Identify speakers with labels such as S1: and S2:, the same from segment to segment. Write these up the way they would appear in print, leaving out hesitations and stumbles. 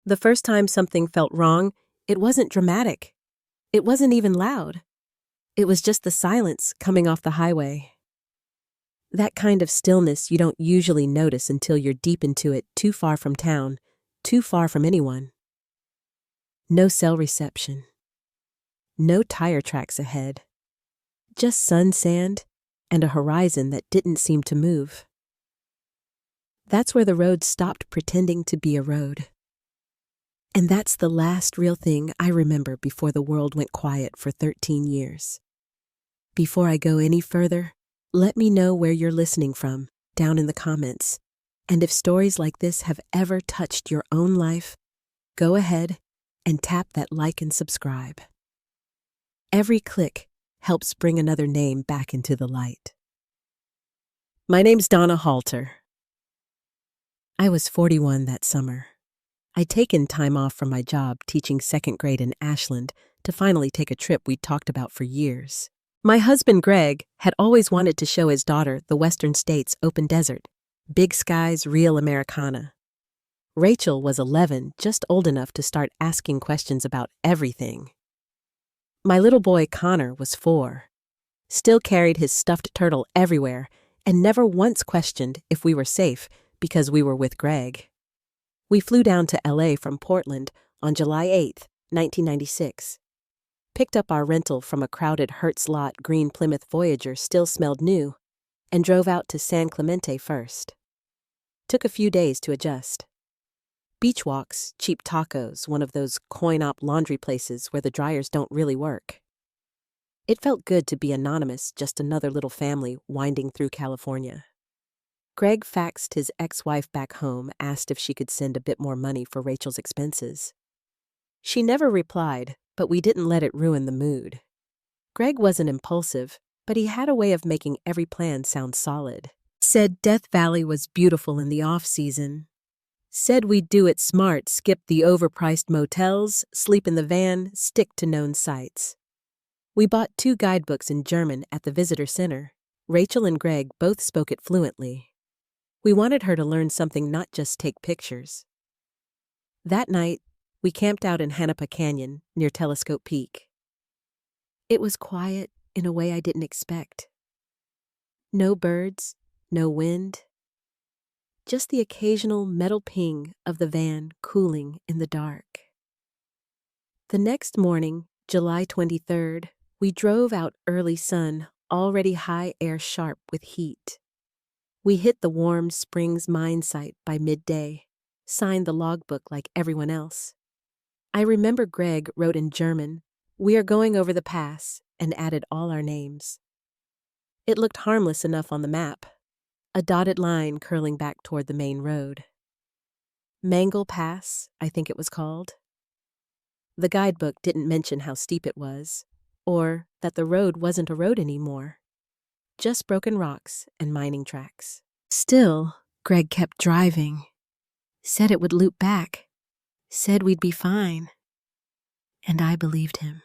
S1: The first time something felt wrong, it wasn't dramatic. It wasn't even loud. It was just the silence coming off the highway. That kind of stillness you don't usually notice until you're deep into it, too far from town, too far from anyone. No cell reception. No tire tracks ahead. Just sun, sand, and a horizon that didn't seem to move. That's where the road stopped pretending to be a road. And that's the last real thing I remember before the world went quiet for 13 years. Before I go any further, let me know where you're listening from, down in the comments. And if stories like this have ever touched your own life, go ahead and tap that like and subscribe. Every click helps bring another name back into the light. My name's Donna Halter. I was 41 that summer. I'd taken time off from my job teaching second grade in Ashland to finally take a trip we'd talked about for years. My husband, Greg, had always wanted to show his daughter the Western States' open desert, big skies, real Americana. Rachel was 11, just old enough to start asking questions about everything. My little boy, Connor, was 4, still carried his stuffed turtle everywhere and never once questioned if we were safe because we were with Greg. We flew down to LA from Portland on July 8, 1996. Picked up our rental from a crowded Hertz lot green Plymouth Voyager still smelled new, and drove out to San Clemente first. Took a few days to adjust. Beach walks, cheap tacos, one of those coin-op laundry places where the dryers don't really work. It felt good to be anonymous, just another little family winding through California. Greg faxed his ex-wife back home, asked if she could send a bit more money for Rachel's expenses. She never replied, but we didn't let it ruin the mood. Greg wasn't impulsive, but he had a way of making every plan sound solid. Said Death Valley was beautiful in the off-season. Said we'd do it smart, skip the overpriced motels, sleep in the van, stick to known sites. We bought 2 guidebooks in German at the visitor center. Rachel and Greg both spoke it fluently. We wanted her to learn something, not just take pictures. That night, we camped out in Hanapa Canyon near Telescope Peak. It was quiet in a way I didn't expect. No birds, no wind. Just the occasional metal ping of the van cooling in the dark. The next morning, July 23rd, we drove out early sun, already high air sharp with heat. We hit the Warm Springs mine site by midday, signed the logbook like everyone else. I remember Greg wrote in German, "We are going over the pass," and added all our names. It looked harmless enough on the map. A dotted line curling back toward the main road. Mangle Pass, I think it was called. The guidebook didn't mention how steep it was, or that the road wasn't a road anymore. Just broken rocks and mining tracks. Still, Greg kept driving. Said it would loop back. Said we'd be fine. And I believed him.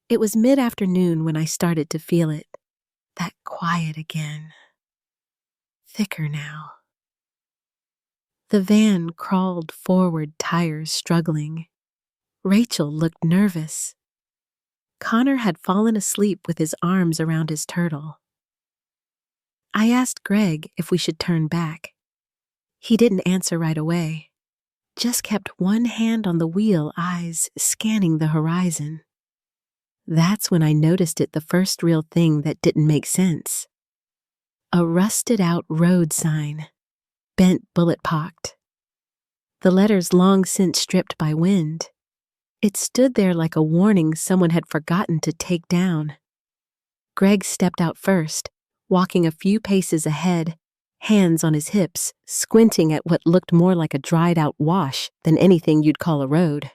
S1: It was mid-afternoon when I started to feel it. That quiet again. Thicker now. The van crawled forward, tires struggling. Rachel looked nervous. Connor had fallen asleep with his arms around his turtle. I asked Greg if we should turn back. He didn't answer right away, just kept one hand on the wheel, eyes scanning the horizon. That's when I noticed it, the first real thing that didn't make sense. A rusted-out road sign, bent bullet-pocked. The letters long since stripped by wind. It stood there like a warning someone had forgotten to take down. Greg stepped out first, walking a few paces ahead, hands on his hips, squinting at what looked more like a dried-out wash than anything you'd call a road.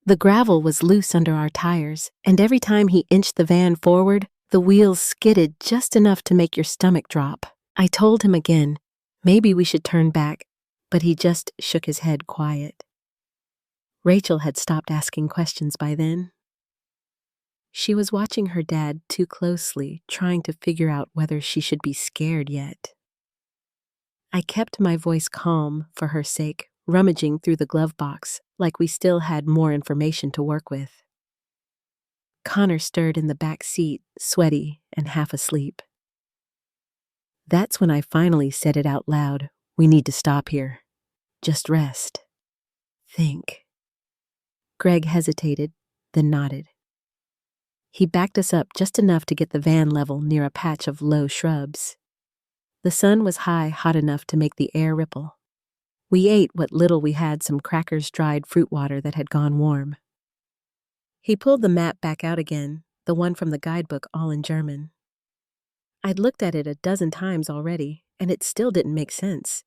S1: The gravel was loose under our tires, and every time he inched the van forward, the wheels skidded just enough to make your stomach drop. I told him again, maybe we should turn back, but he just shook his head quiet. Rachel had stopped asking questions by then. She was watching her dad too closely, trying to figure out whether she should be scared yet. I kept my voice calm for her sake, rummaging through the glove box like we still had more information to work with. Connor stirred in the back seat, sweaty and half asleep. That's when I finally said it out loud. We need to stop here. Just rest. Think. Greg hesitated, then nodded. He backed us up just enough to get the van level near a patch of low shrubs. The sun was hot enough to make the air ripple. We ate what little we had, some crackers, dried fruit water that had gone warm. He pulled the map back out again, the one from the guidebook, all in German. I'd looked at it a dozen times already, and it still didn't make sense.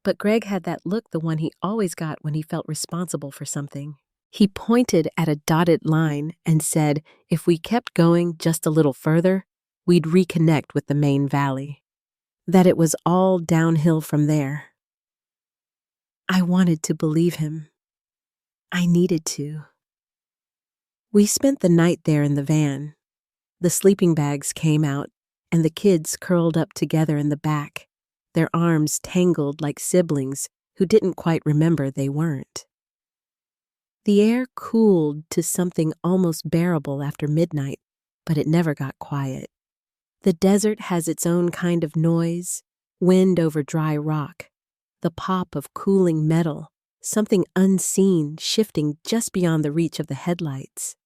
S1: But Greg had that look, the one he always got when he felt responsible for something. He pointed at a dotted line and said if we kept going just a little further, we'd reconnect with the main valley. That it was all downhill from there. I wanted to believe him. I needed to. We spent the night there in the van. The sleeping bags came out, and the kids curled up together in the back, their arms tangled like siblings who didn't quite remember they weren't. The air cooled to something almost bearable after midnight, but it never got quiet. The desert has its own kind of noise, wind over dry rock, the pop of cooling metal, something unseen shifting just beyond the reach of the headlights.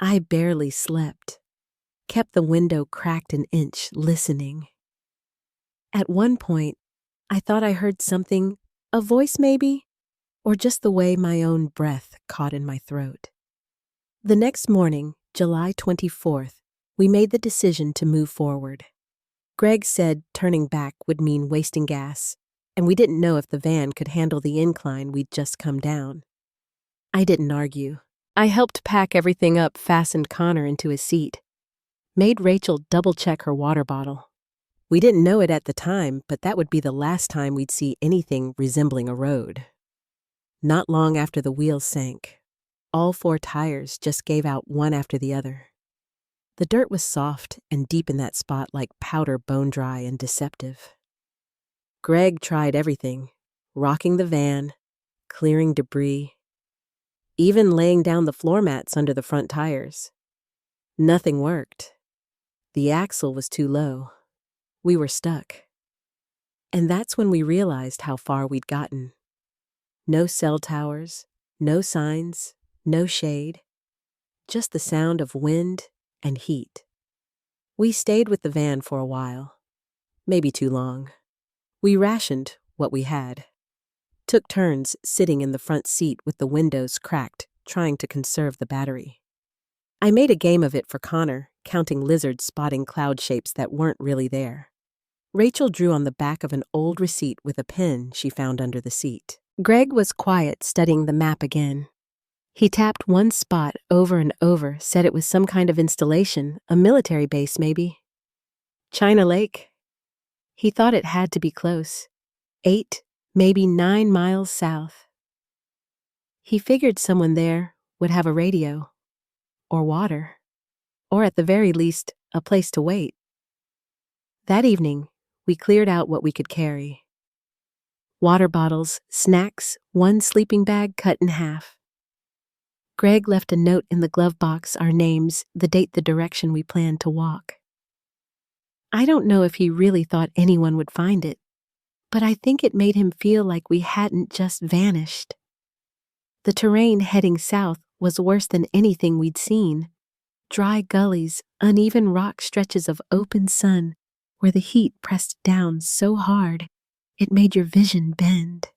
S1: I barely slept, kept the window cracked an inch, listening. At one point, I thought I heard something, a voice maybe, or just the way my own breath caught in my throat. The next morning, July 24th, we made the decision to move forward. Greg said turning back would mean wasting gas, and we didn't know if the van could handle the incline we'd just come down. I didn't argue. I helped pack everything up, fastened Connor into his seat, made Rachel double-check her water bottle. We didn't know it at the time, but that would be the last time we'd see anything resembling a road. Not long after the wheels sank, all 4 tires just gave out one after the other. The dirt was soft and deep in that spot, like powder, bone-dry and deceptive. Greg tried everything, rocking the van, clearing debris, even laying down the floor mats under the front tires. Nothing worked. The axle was too low. We were stuck. And that's when we realized how far we'd gotten. No cell towers, no signs, no shade, just the sound of wind and heat. We stayed with the van for a while, maybe too long. We rationed what we had. Took turns sitting in the front seat with the windows cracked, trying to conserve the battery. I made a game of it for Connor, counting lizards, spotting cloud shapes that weren't really there. Rachel drew on the back of an old receipt with a pen she found under the seat. Greg was quiet, studying the map again. He tapped one spot over and over, said it was some kind of installation, a military base maybe. China Lake. He thought it had to be close. 8, maybe 9 miles south. He figured someone there would have a radio, or water, or at the very least, a place to wait. That evening, we cleared out what we could carry. Water bottles, snacks, 1 sleeping bag cut in half. Greg left a note in the glove box, our names, the date, the direction we planned to walk. I don't know if he really thought anyone would find it, but I think it made him feel like we hadn't just vanished. The terrain heading south was worse than anything we'd seen. Dry gullies, uneven rock stretches of open sun, where the heat pressed down so hard it made your vision bend.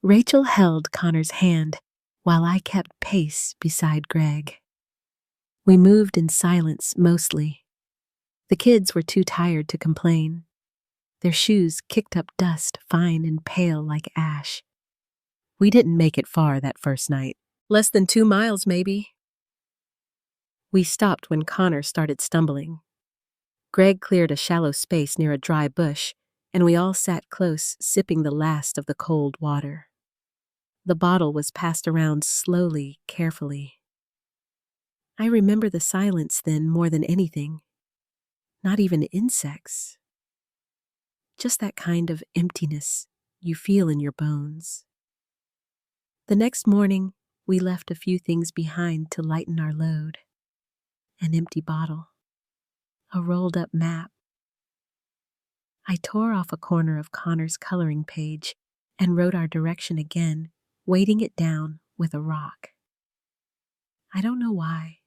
S1: Rachel held Connor's hand while I kept pace beside Greg. We moved in silence mostly. The kids were too tired to complain. Their shoes kicked up dust, fine and pale like ash. We didn't make it far that first night. Less than 2 miles, maybe. We stopped when Connor started stumbling. Greg cleared a shallow space near a dry bush, and we all sat close, sipping the last of the cold water. The bottle was passed around slowly, carefully. I remember the silence then more than anything. Not even insects. Just that kind of emptiness you feel in your bones. The next morning, we left a few things behind to lighten our load. An empty bottle, a rolled-up map. I tore off a corner of Connor's coloring page and wrote our direction again, weighting it down with a rock. I don't know why.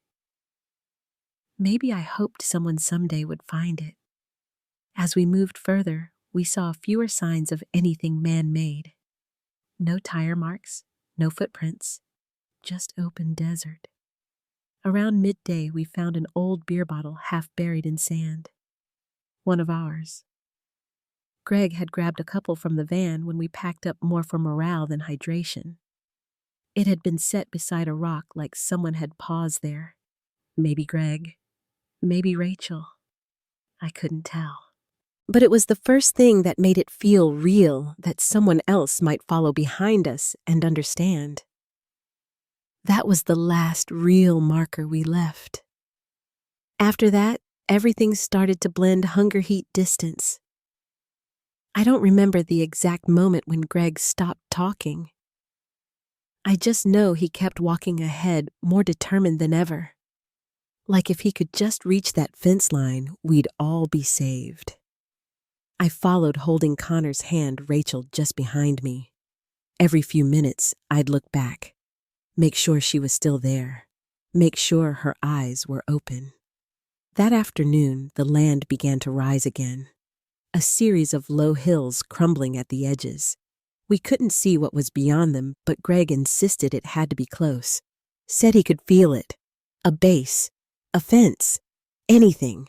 S1: Maybe I hoped someone someday would find it. As we moved further, we saw fewer signs of anything man-made. No tire marks, no footprints, just open desert. Around midday, we found an old beer bottle half buried in sand. One of ours. Greg had grabbed a couple from the van when we packed up more for morale than hydration. It had been set beside a rock like someone had paused there. Maybe Greg, maybe Rachel. I couldn't tell. But it was the first thing that made it feel real that someone else might follow behind us and understand. That was the last real marker we left. After that, everything started to blend hunger heat distance. I don't remember the exact moment when Greg stopped talking. I just know he kept walking ahead, more determined than ever. Like if he could just reach that fence line, we'd all be saved. I followed, holding Connor's hand, Rachel just behind me. Every few minutes, I'd look back, make sure she was still there, make sure her eyes were open. That afternoon, the land began to rise again, a series of low hills crumbling at the edges. We couldn't see what was beyond them, but Greg insisted it had to be close, said he could feel it, a base, a fence, anything.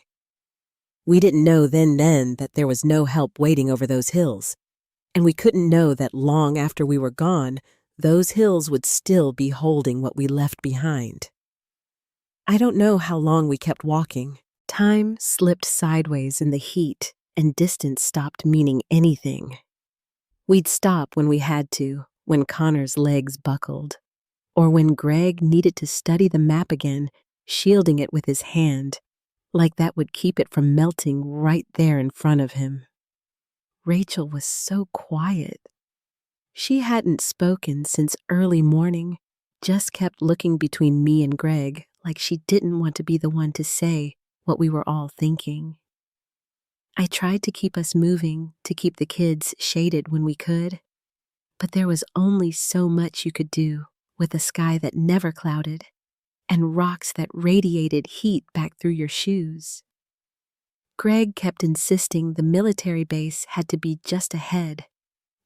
S1: We didn't know then that there was no help waiting over those hills, and we couldn't know that long after we were gone, those hills would still be holding what we left behind. I don't know how long we kept walking. Time slipped sideways in the heat, and distance stopped meaning anything. We'd stop when we had to, when Connor's legs buckled, or when Greg needed to study the map again, shielding it with his hand, like that would keep it from melting right there in front of him. Rachel was so quiet. She hadn't spoken since early morning, just kept looking between me and Greg like she didn't want to be the one to say what we were all thinking. I tried to keep us moving, to keep the kids shaded when we could, but there was only so much you could do with a sky that never clouded and rocks that radiated heat back through your shoes. Greg kept insisting the military base had to be just ahead,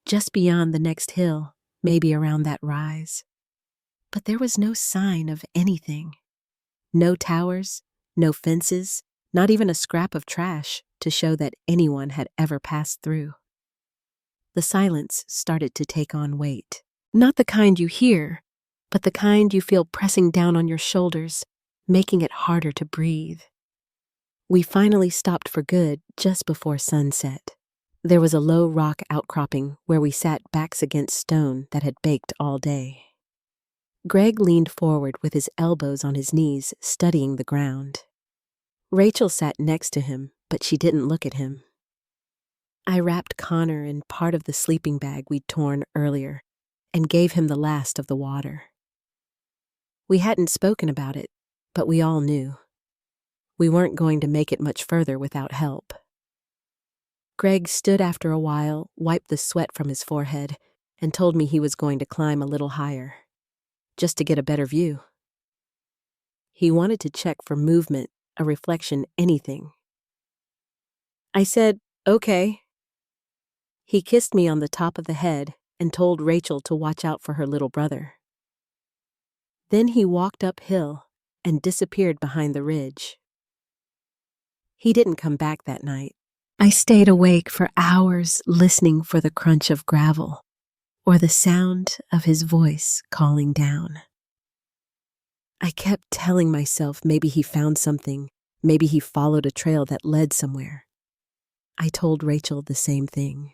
S1: just beyond the next hill, maybe around that rise. But there was no sign of anything. No towers, no fences, not even a scrap of trash to show that anyone had ever passed through. The silence started to take on weight. Not the kind you hear, but the kind you feel pressing down on your shoulders, making it harder to breathe. We finally stopped for good just before sunset. There was a low rock outcropping where we sat backs against stone that had baked all day. Greg leaned forward with his elbows on his knees, studying the ground. Rachel sat next to him, but she didn't look at him. I wrapped Connor in part of the sleeping bag we'd torn earlier and gave him the last of the water. We hadn't spoken about it, but we all knew. We weren't going to make it much further without help. Greg stood after a while, wiped the sweat from his forehead, and told me he was going to climb a little higher, just to get a better view. He wanted to check for movement, a reflection, anything. I said, okay. He kissed me on the top of the head and told Rachel to watch out for her little brother. Then he walked uphill and disappeared behind the ridge. He didn't come back that night. I stayed awake for hours listening for the crunch of gravel or the sound of his voice calling down. I kept telling myself maybe he found something, maybe he followed a trail that led somewhere. I told Rachel the same thing.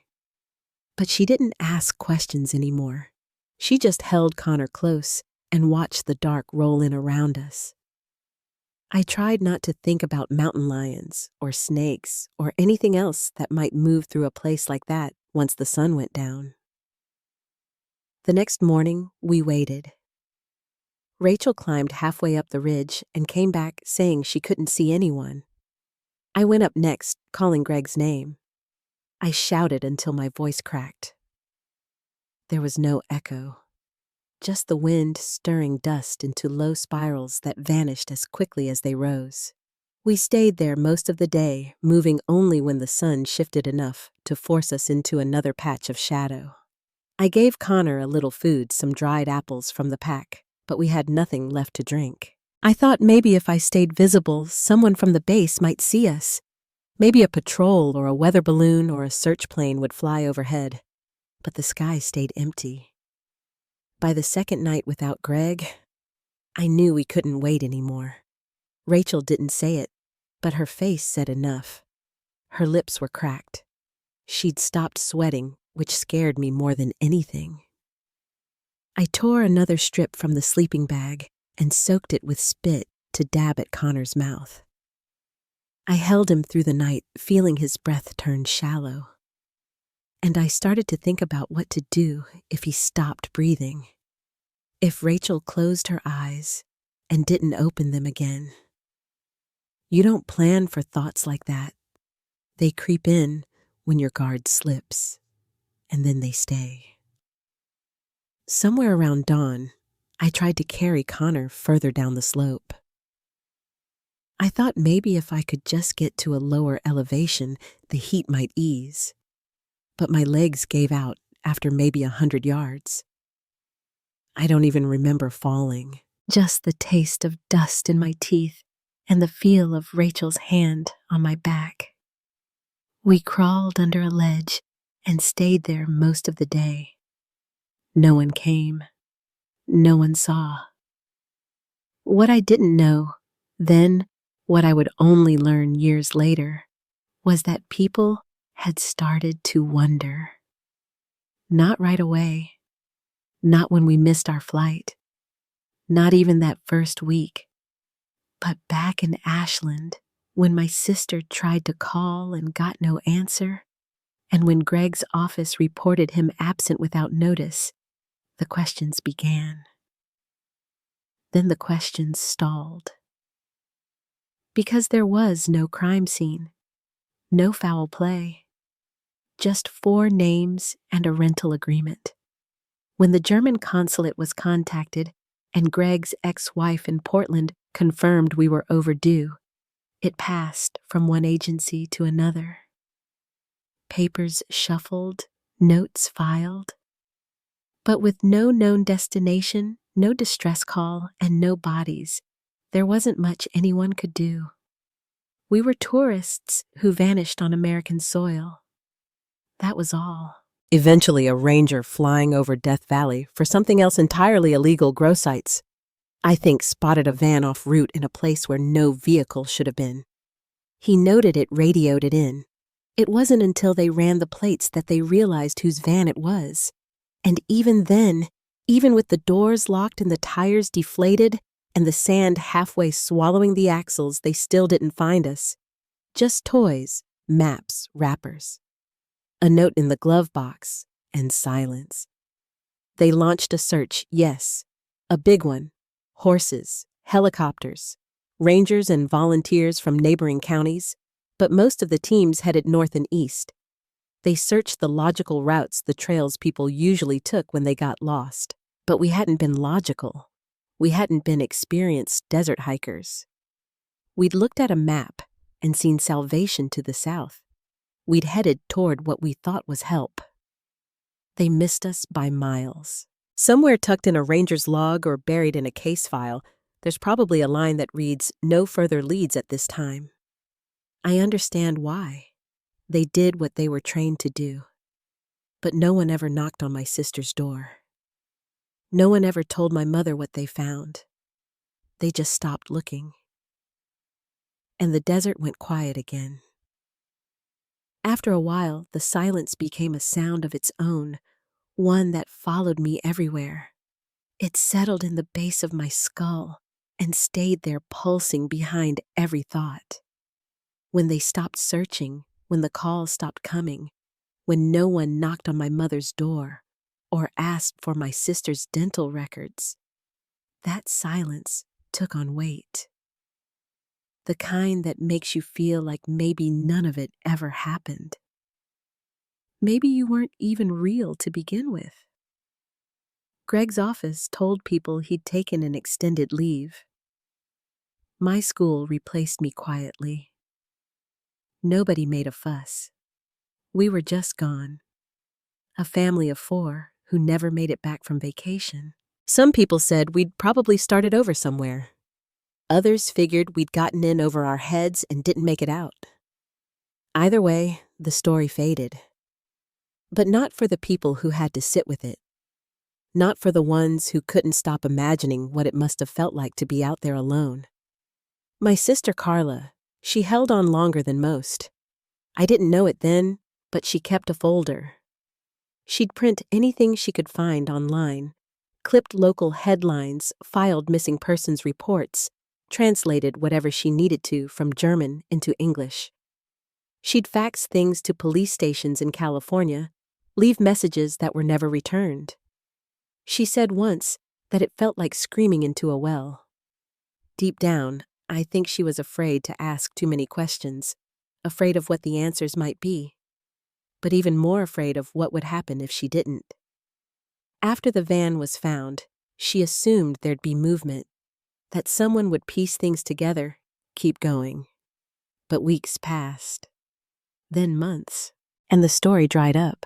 S1: But she didn't ask questions anymore. She just held Connor close and watched the dark roll in around us. I tried not to think about mountain lions or snakes or anything else that might move through a place like that once the sun went down. The next morning, we waited. Rachel climbed halfway up the ridge and came back saying she couldn't see anyone. I went up next, calling Greg's name. I shouted until my voice cracked. There was no echo, just the wind stirring dust into low spirals that vanished as quickly as they rose. We stayed there most of the day, moving only when the sun shifted enough to force us into another patch of shadow. I gave Connor a little food, some dried apples from the pack, but we had nothing left to drink. I thought maybe if I stayed visible, someone from the base might see us. Maybe a patrol or a weather balloon or a search plane would fly overhead. But the sky stayed empty. By the second night without Greg, I knew we couldn't wait anymore. Rachel didn't say it, but her face said enough. Her lips were cracked. She'd stopped sweating, which scared me more than anything. I tore another strip from the sleeping bag and soaked it with spit to dab at Connor's mouth. I held him through the night, feeling his breath turn shallow. And I started to think about what to do if he stopped breathing. If Rachel closed her eyes and didn't open them again. You don't plan for thoughts like that. They creep in when your guard slips, and then they stay. Somewhere around dawn, I tried to carry Connor further down the slope. I thought maybe if I could just get to a lower elevation, the heat might ease. But my legs gave out after maybe 100 yards. I don't even remember falling, just the taste of dust in my teeth and the feel of Rachel's hand on my back. We crawled under a ledge and stayed there most of the day. No one came. No one saw. What I didn't know, then what I would only learn years later, was that people had started to wonder. Not right away. Not when we missed our flight. Not even that first week. But back in Ashland, when my sister tried to call and got no answer, and when Greg's office reported him absent without notice, the questions began. Then the questions stalled. Because there was no crime scene, no foul play. Just 4 names and a rental agreement. When the German consulate was contacted and Greg's ex-wife in Portland confirmed we were overdue, it passed from one agency to another. Papers shuffled, notes filed. But with no known destination, no distress call, and no bodies, there wasn't much anyone could do. We were tourists who vanished on American soil. That was all. Eventually, a ranger flying over Death Valley for something else entirely illegal grow sites, I think spotted a van off route in a place where no vehicle should have been. He noted it, radioed it in. It wasn't until they ran the plates that they realized whose van it was. And even then, even with the doors locked and the tires deflated and the sand halfway swallowing the axles, they still didn't find us. Just toys, maps, wrappers. A note in the glove box, and silence. They launched a search, yes, a big one. Horses, helicopters, rangers and volunteers from neighboring counties, but most of the teams headed north and east. They searched the logical routes, the trails people usually took when they got lost. But we hadn't been logical. We hadn't been experienced desert hikers. We'd looked at a map and seen salvation to the south. We'd headed toward what we thought was help. They missed us by miles. Somewhere tucked in a ranger's log or buried in a case file, there's probably a line that reads, "No further leads at this time." I understand why. They did what they were trained to do. But no one ever knocked on my sister's door. No one ever told my mother what they found. They just stopped looking. And the desert went quiet again. After a while, the silence became a sound of its own, one that followed me everywhere. It settled in the base of my skull and stayed there pulsing behind every thought. When they stopped searching, when the calls stopped coming, when no one knocked on my mother's door, or asked for my sister's dental records. That silence took on weight. The kind that makes you feel like maybe none of it ever happened. Maybe you weren't even real to begin with. Greg's office told people he'd taken an extended leave. My school replaced me quietly. Nobody made a fuss. We were just gone. A family of 4 who never made it back from vacation. Some people said we'd probably started over somewhere. Others figured we'd gotten in over our heads and didn't make it out. Either way, the story faded. But not for the people who had to sit with it. Not for the ones who couldn't stop imagining what it must have felt like to be out there alone. My sister Carla, she held on longer than most. I didn't know it then, but she kept a folder. She'd print anything she could find online, clipped local headlines, filed missing persons reports, translated whatever she needed to from German into English. She'd fax things to police stations in California, leave messages that were never returned. She said once that it felt like screaming into a well. Deep down, I think she was afraid to ask too many questions, afraid of what the answers might be, but even more afraid of what would happen if she didn't. After the van was found, she assumed there'd be movement, that someone would piece things together, keep going. But weeks passed, then months, and the story dried up.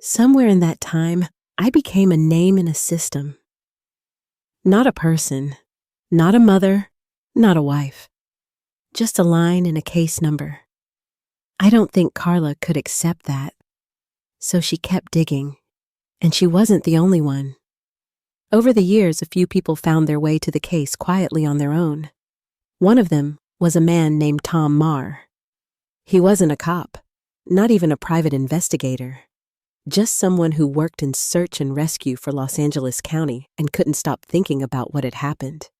S1: Somewhere in that time, I became a name in a system. Not a person, not a mother, not a wife. Just a line and a case number. I don't think Carla could accept that. So she kept digging, and she wasn't the only one. Over the years, a few people found their way to the case quietly on their own. One of them was a man named Tom Marr. He wasn't a cop, not even a private investigator. Just someone who worked in search and rescue for Los Angeles County and couldn't stop thinking about what had happened.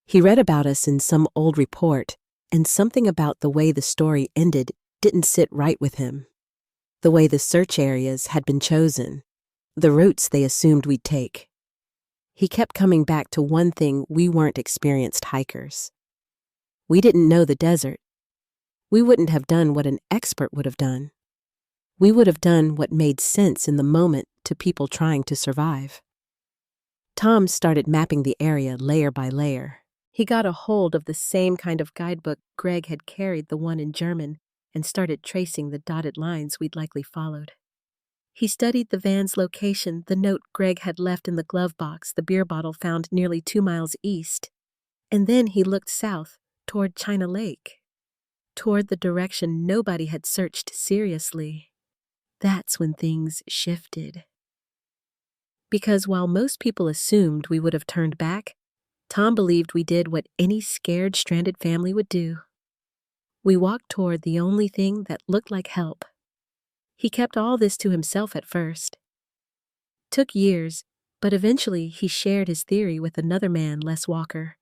S1: He read about us in some old report, and something about the way the story ended didn't sit right with him. The way the search areas had been chosen, the routes they assumed we'd take. He kept coming back to one thing: we weren't experienced hikers. We didn't know the desert. We wouldn't have done what an expert would have done. We would have done what made sense in the moment to people trying to survive. Tom started mapping the area layer by layer. He got a hold of the same kind of guidebook Greg had carried, the one in German, and started tracing the dotted lines we'd likely followed. He studied the van's location, the note Greg had left in the glove box, the beer bottle found nearly 2 miles east. And then he looked south, toward China Lake, toward the direction nobody had searched seriously. That's when things shifted. Because while most people assumed we would have turned back, Tom believed we did what any scared, stranded family would do. We walked toward the only thing that looked like help. He kept all this to himself at first. Took years, but eventually he shared his theory with another man, Les Walker,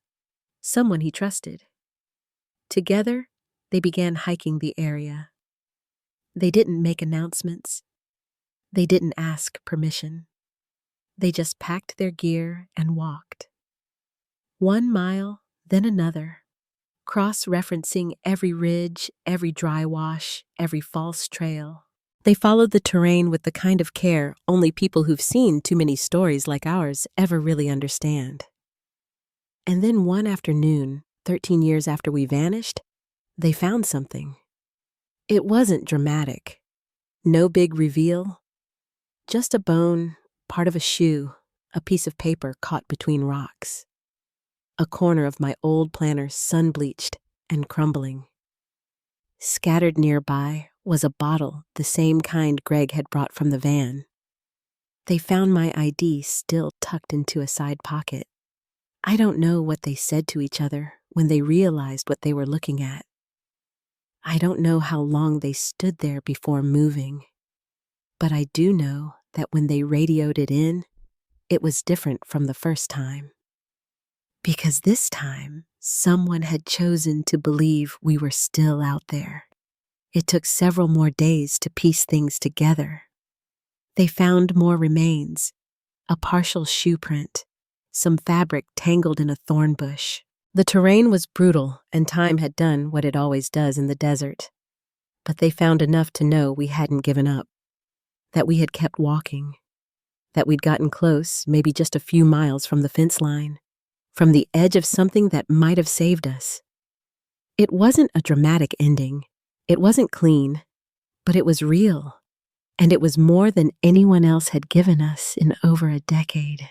S1: someone he trusted. Together, they began hiking the area. They didn't make announcements. They didn't ask permission. They just packed their gear and walked. 1 mile, then another, cross-referencing every ridge, every dry wash, every false trail. They followed the terrain with the kind of care only people who've seen too many stories like ours ever really understand. And then one afternoon, 13 years after we vanished, they found something. It wasn't dramatic. No big reveal. Just a bone, part of a shoe, a piece of paper caught between rocks. A corner of my old planner sun-bleached and crumbling. Scattered nearby was a bottle, the same kind Greg had brought from the van. They found my ID still tucked into a side pocket. I don't know what they said to each other when they realized what they were looking at. I don't know how long they stood there before moving. But I do know that when they radioed it in, it was different from the first time. Because this time, someone had chosen to believe we were still out there. It took several more days to piece things together. They found more remains, a partial shoe print, some fabric tangled in a thorn bush. The terrain was brutal, and time had done what it always does in the desert. But they found enough to know we hadn't given up, that we had kept walking, that we'd gotten close, maybe just a few miles from the fence line, from the edge of something that might have saved us. It wasn't a dramatic ending. It wasn't clean, but it was real, and it was more than anyone else had given us in over a decade.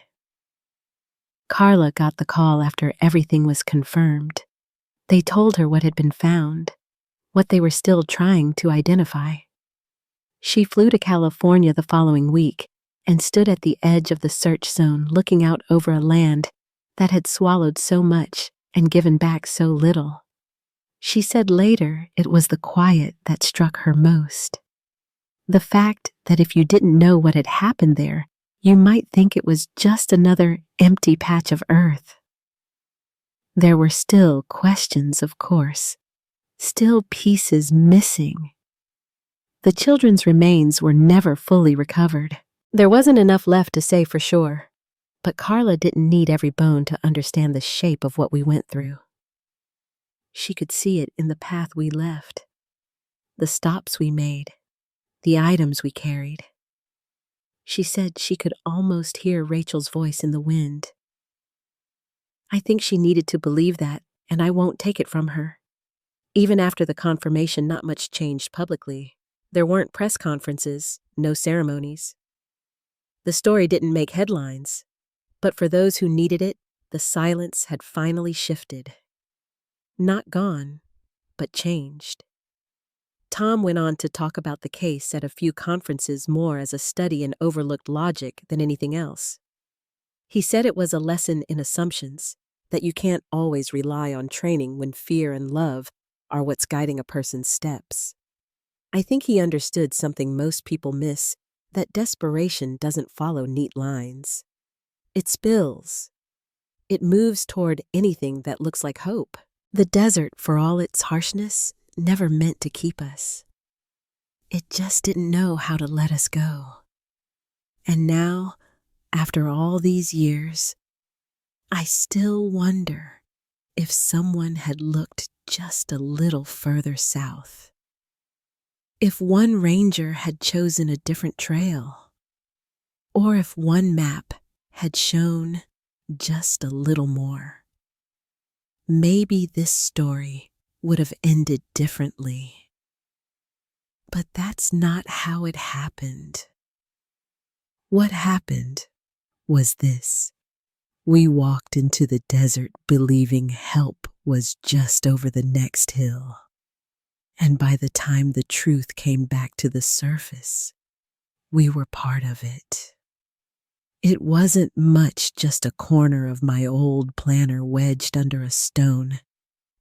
S1: Carla got the call after everything was confirmed. They told her what had been found, what they were still trying to identify. She flew to California the following week and stood at the edge of the search zone looking out over a land that had swallowed so much and given back so little. She said later it was the quiet that struck her most. The fact that if you didn't know what had happened there, you might think it was just another empty patch of earth. There were still questions, of course, still pieces missing. The children's remains were never fully recovered. There wasn't enough left to say for sure, but Carla didn't need every bone to understand the shape of what we went through. She could see it in the path we left, the stops we made, the items we carried. She said she could almost hear Rachel's voice in the wind. I think she needed to believe that, and I won't take it from her. Even after the confirmation, not much changed publicly. There weren't press conferences, no ceremonies. The story didn't make headlines, but for those who needed it, the silence had finally shifted. Not gone, but changed. Tom went on to talk about the case at a few conferences more as a study in overlooked logic than anything else. He said it was a lesson in assumptions, that you can't always rely on training when fear and love are what's guiding a person's steps. I think he understood something most people miss, that desperation doesn't follow neat lines. It spills. It moves toward anything that looks like hope. The desert, for all its harshness, never meant to keep us. It just didn't know how to let us go. And now, after all these years, I still wonder if someone had looked just a little further south. If one ranger had chosen a different trail, or if one map had shown just a little more. Maybe this story would have ended differently. But that's not how it happened. What happened was this. We walked into the desert believing help was just over the next hill. And by the time the truth came back to the surface, we were part of it. It wasn't much, just a corner of my old planner wedged under a stone,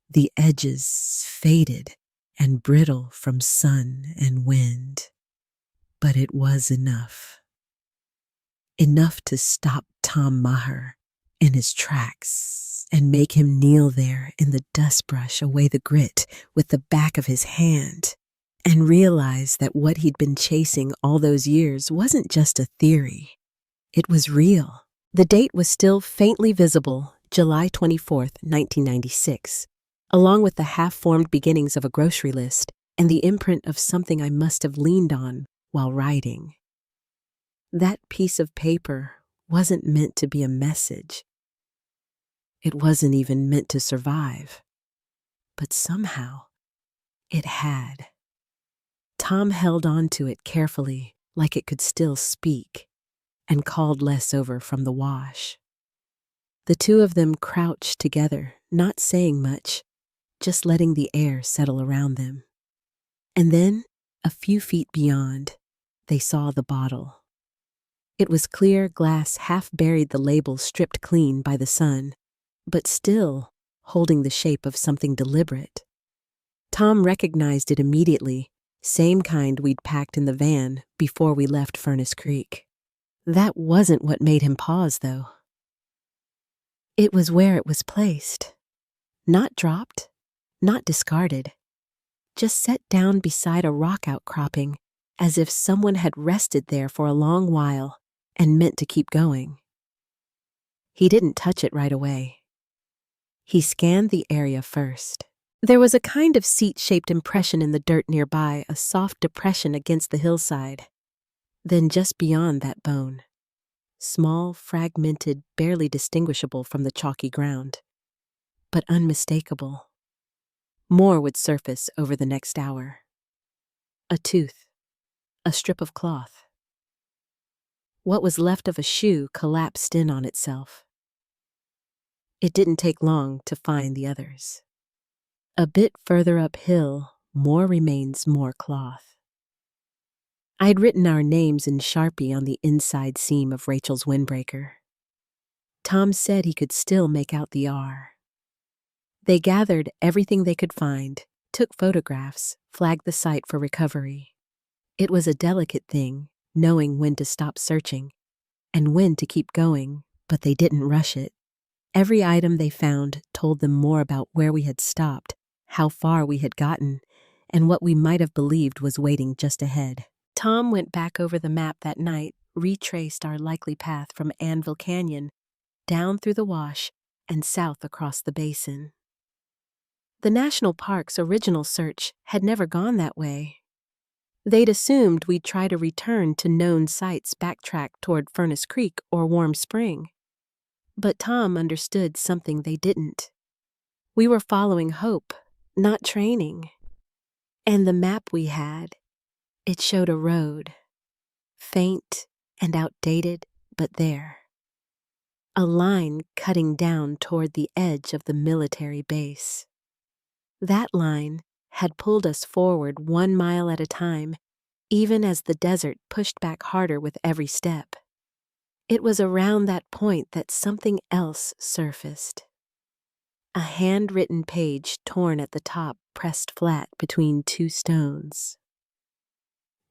S1: the edges faded and brittle from sun and wind. But it was enough. Enough to stop Tom Maher in his tracks and make him kneel there in the dust brush away the grit with the back of his hand and realize that what he'd been chasing all those years wasn't just a theory. It was real. The date was still faintly visible, July 24th, 1996, along with the half-formed beginnings of a grocery list and the imprint of something I must have leaned on while writing. That piece of paper wasn't meant to be a message. It wasn't even meant to survive. But somehow, it had. Tom held on to it carefully, like it could still speak, and called Les over from the wash. The two of them crouched together, not saying much, just letting the air settle around them. And then, a few feet beyond, they saw the bottle. It was clear glass, half buried, the label stripped clean by the sun, but still holding the shape of something deliberate. Tom recognized it immediately, same kind we'd packed in the van before we left Furnace Creek. That wasn't what made him pause, though. It was where it was placed. Not dropped, not discarded, just set down beside a rock outcropping as if someone had rested there for a long while and meant to keep going. He didn't touch it right away. He scanned the area first. There was a kind of seat-shaped impression in the dirt nearby, a soft depression against the hillside. Then just beyond that bone, small, fragmented, barely distinguishable from the chalky ground, but unmistakable. More would surface over the next hour. A tooth, a strip of cloth. What was left of a shoe collapsed in on itself. It didn't take long to find the others. A bit further uphill, more remains, more cloth. I'd written our names in Sharpie on the inside seam of Rachel's windbreaker. Tom said he could still make out the R. They gathered everything they could find, took photographs, flagged the site for recovery. It was a delicate thing, knowing when to stop searching and when to keep going, but they didn't rush it. Every item they found told them more about where we had stopped, how far we had gotten, and what we might have believed was waiting just ahead. Tom went back over the map that night, retraced our likely path from Anvil Canyon, down through the wash, and south across the basin. The national park's original search had never gone that way. They'd assumed we'd try to return to known sites backtracked toward Furnace Creek or Warm Spring. But Tom understood something they didn't. We were following hope, not training. And the map we had, it showed a road, faint and outdated, but there. A line cutting down toward the edge of the military base. That line had pulled us forward 1 mile at a time, even as the desert pushed back harder with every step. It was around that point that something else surfaced. A handwritten page torn at the top, pressed flat between 2 stones.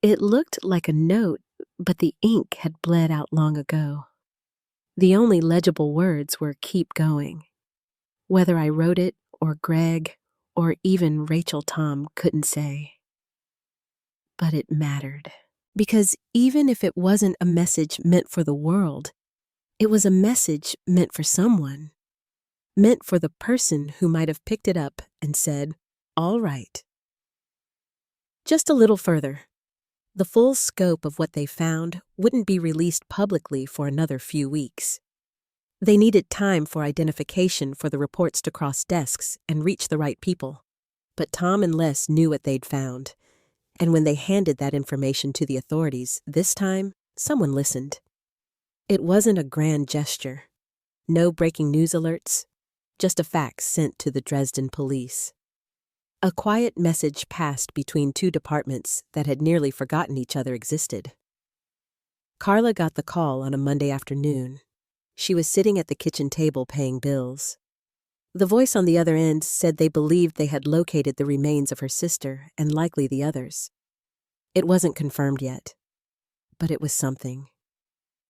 S1: It looked like a note, but the ink had bled out long ago. The only legible words were "keep going." Whether I wrote it, or Greg, or even Rachel Tom couldn't say. But it mattered. Because even if it wasn't a message meant for the world, it was a message meant for someone. Meant for the person who might have picked it up and said, "All right." Just a little further. The full scope of what they found wouldn't be released publicly for another few weeks. They needed time for identification for the reports to cross desks and reach the right people. But Tom and Les knew what they'd found. And when they handed that information to the authorities, this time, someone listened. It wasn't a grand gesture. No breaking news alerts, just a fax sent to the Dresden police. A quiet message passed between 2 departments that had nearly forgotten each other existed. Carla got the call on a Monday afternoon. She was sitting at the kitchen table paying bills. The voice on the other end said they believed they had located the remains of her sister and likely the others. It wasn't confirmed yet, but it was something.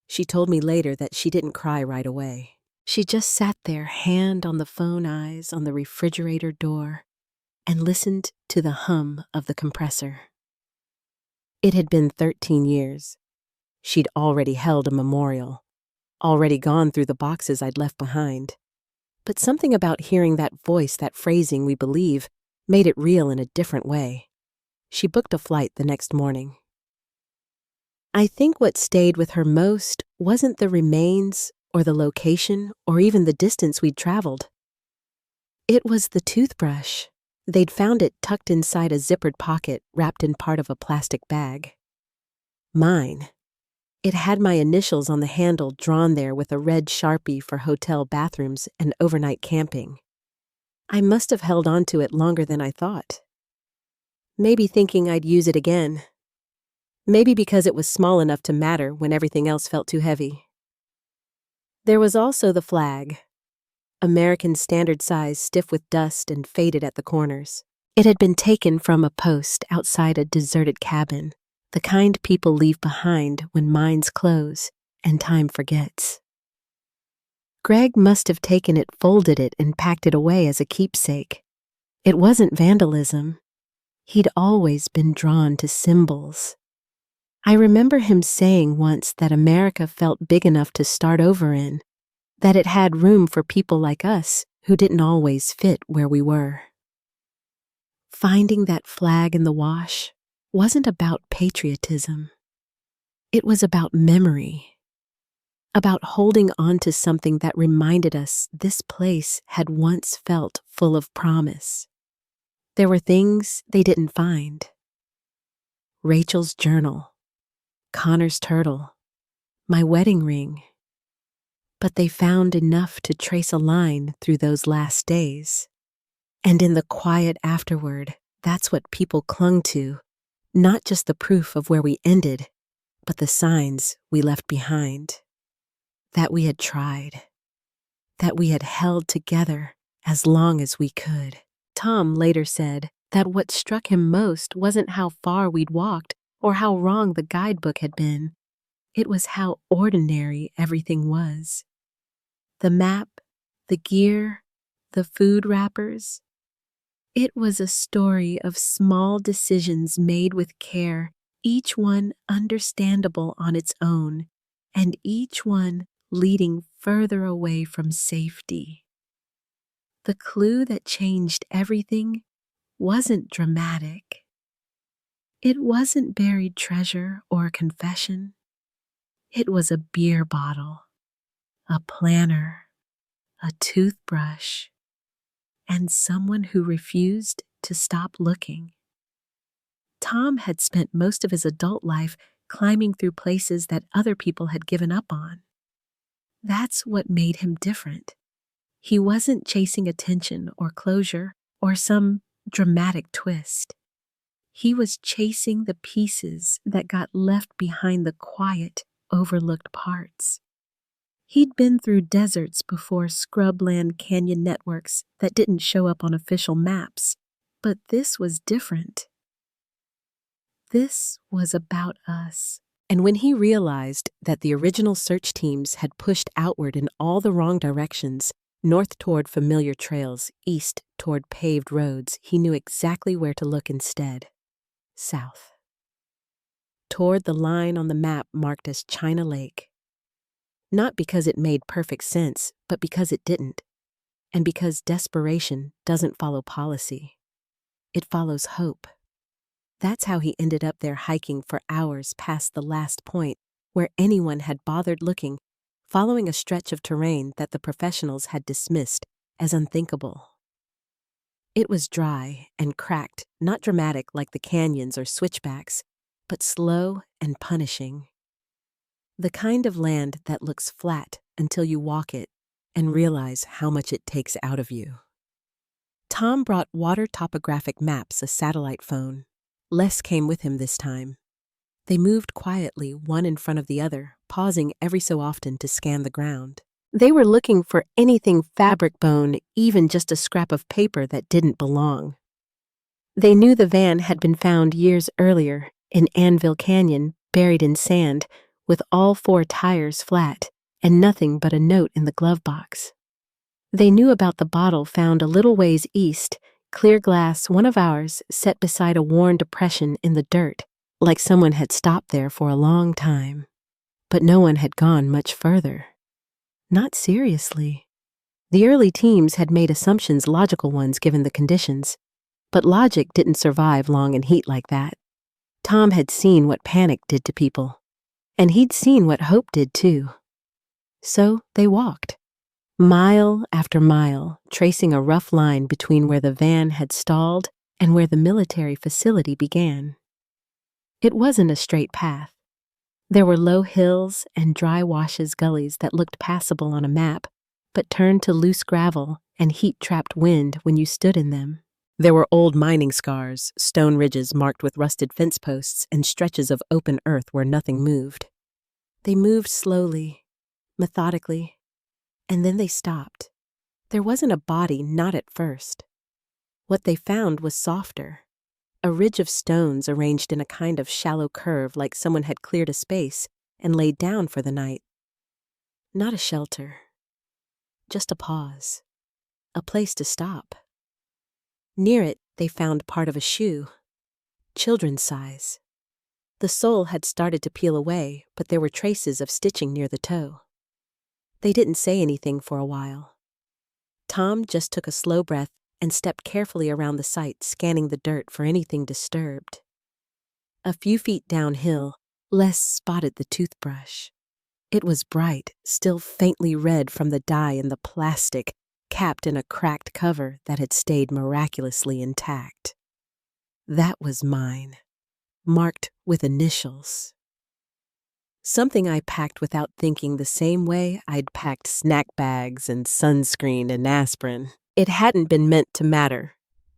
S1: She told me later that she didn't cry right away. She just sat there, hand on the phone, eyes on the refrigerator door, and listened to the hum of the compressor. It had been 13 years. She'd already held a memorial, already gone through the boxes I'd left behind. But something about hearing that voice, that phrasing we believe, made it real in a different way. She booked a flight the next morning. I think what stayed with her most wasn't the remains or the location or even the distance we'd traveled. It was the toothbrush. They'd found it tucked inside a zippered pocket wrapped in part of a plastic bag. Mine. It had my initials on the handle drawn there with a red Sharpie for hotel bathrooms and overnight camping. I must have held on to it longer than I thought. Maybe thinking I'd use it again. Maybe because it was small enough to matter when everything else felt too heavy. There was also the flag. American standard size, stiff with dust and faded at the corners. It had been taken from a post outside a deserted cabin, the kind people leave behind when minds close and time forgets. Greg must have taken it, folded it, and packed it away as a keepsake. It wasn't vandalism. He'd always been drawn to symbols. I remember him saying once that America felt big enough to start over in, that it had room for people like us who didn't always fit where we were. Finding that flag in the wash wasn't about patriotism. It was about memory, about holding on to something that reminded us this place had once felt full of promise. There were things they didn't find. Rachel's journal, Connor's turtle, my wedding ring. But they found enough to trace a line through those last days. And in the quiet afterward, that's what people clung to, not just the proof of where we ended, but the signs we left behind. That we had tried, that we had held together as long as we could. Tom later said that what struck him most wasn't how far we'd walked or how wrong the guidebook had been. It was how ordinary everything was. The map, the gear, the food wrappers. It was a story of small decisions made with care, each one understandable on its own, and each one leading further away from safety. The clue that changed everything wasn't dramatic. It wasn't buried treasure or a confession. It was a beer bottle, a planner, a toothbrush, and someone who refused to stop looking. Tom had spent most of his adult life climbing through places that other people had given up on. That's what made him different. He wasn't chasing attention or closure or some dramatic twist. He was chasing the pieces that got left behind the quiet, overlooked parts. He'd been through deserts before scrubland canyon networks that didn't show up on official maps, but this was different. This was about us. And when he realized that the original search teams had pushed outward in all the wrong directions, north toward familiar trails, east toward paved roads, he knew exactly where to look instead. South. Toward the line on the map marked as China Lake. Not because it made perfect sense, but because it didn't. And because desperation doesn't follow policy. It follows hope. That's how he ended up there hiking for hours past the last point where anyone had bothered looking, following a stretch of terrain that the professionals had dismissed as unthinkable. It was dry and cracked, not dramatic like the canyons or switchbacks, but slow and punishing. The kind of land that looks flat until you walk it and realize how much it takes out of you. Tom brought water topographic maps, a satellite phone. Les came with him this time. They moved quietly, one in front of the other, pausing every so often to scan the ground. They were looking for anything fabric bone, even just a scrap of paper that didn't belong. They knew the van had been found years earlier in Anvil Canyon, buried in sand, with all 4 tires flat and nothing but a note in the glove box. They knew about the bottle found a little ways east, clear glass, one of ours, set beside a worn depression in the dirt, like someone had stopped there for a long time. But no one had gone much further. Not seriously. The early teams had made assumptions, logical ones given the conditions, but logic didn't survive long in heat like that. Tom had seen what panic did to people, and he'd seen what hope did too. So they walked. Mile after mile, tracing a rough line between where the van had stalled and where the military facility began. It wasn't a straight path. There were low hills and dry washes, gullies that looked passable on a map, but turned to loose gravel and heat-trapped wind when you stood in them. There were old mining scars, stone ridges marked with rusted fence posts, and stretches of open earth where nothing moved. They moved slowly, methodically, and then they stopped. There wasn't a body, not at first. What they found was softer. A ridge of stones arranged in a kind of shallow curve, like someone had cleared a space and laid down for the night. Not a shelter. Just a pause. A place to stop. Near it, they found part of a shoe. Children's size. The sole had started to peel away, but there were traces of stitching near the toe. They didn't say anything for a while. Tom just took a slow breath and stepped carefully around the site, scanning the dirt for anything disturbed. A few feet downhill, Les spotted the toothbrush. It was bright, still faintly red from the dye in the plastic, capped in a cracked cover that had stayed miraculously intact. That was mine, marked with initials. Something I packed without thinking, the same way I'd packed snack bags and sunscreen and aspirin. It hadn't been meant to matter,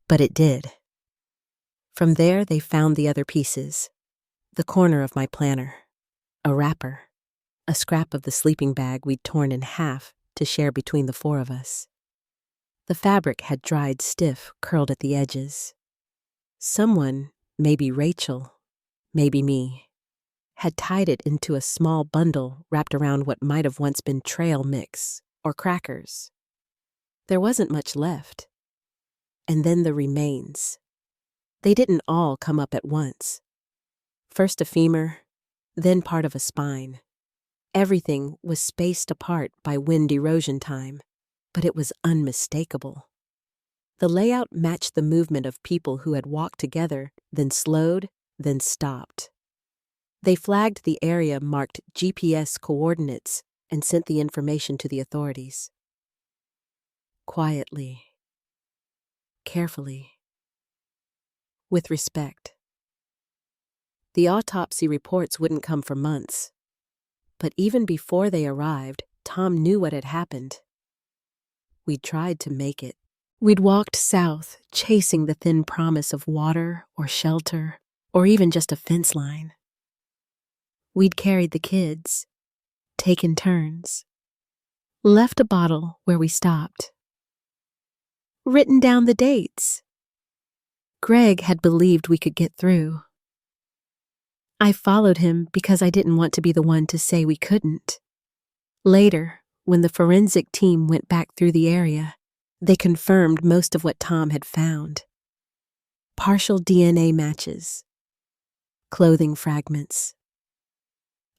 S1: but it did. From there, they found the other pieces. The corner of my planner, a wrapper, a scrap of the sleeping bag we'd torn in half to share between the four of us. The fabric had dried stiff, curled at the edges. Someone, maybe Rachel, maybe me, had tied it into a small bundle wrapped around what might have once been trail mix or crackers. There wasn't much left. And then the remains. They didn't all come up at once. First a femur, then part of a spine. Everything was spaced apart by wind erosion time, but it was unmistakable. The layout matched the movement of people who had walked together, then slowed, then stopped. They flagged the area marked GPS coordinates and sent the information to the authorities. Quietly, carefully, with respect. The autopsy reports wouldn't come for months, but even before they arrived, Tom knew what had happened. We'd tried to make it. We'd walked south, chasing the thin promise of water or shelter, or even just a fence line. We'd carried the kids, taken turns, left a bottle where we stopped, written down the dates. Greg had believed we could get through. I followed him because I didn't want to be the one to say we couldn't. Later, when the forensic team went back through the area, they confirmed most of what Tom had found. Partial DNA matches, clothing fragments,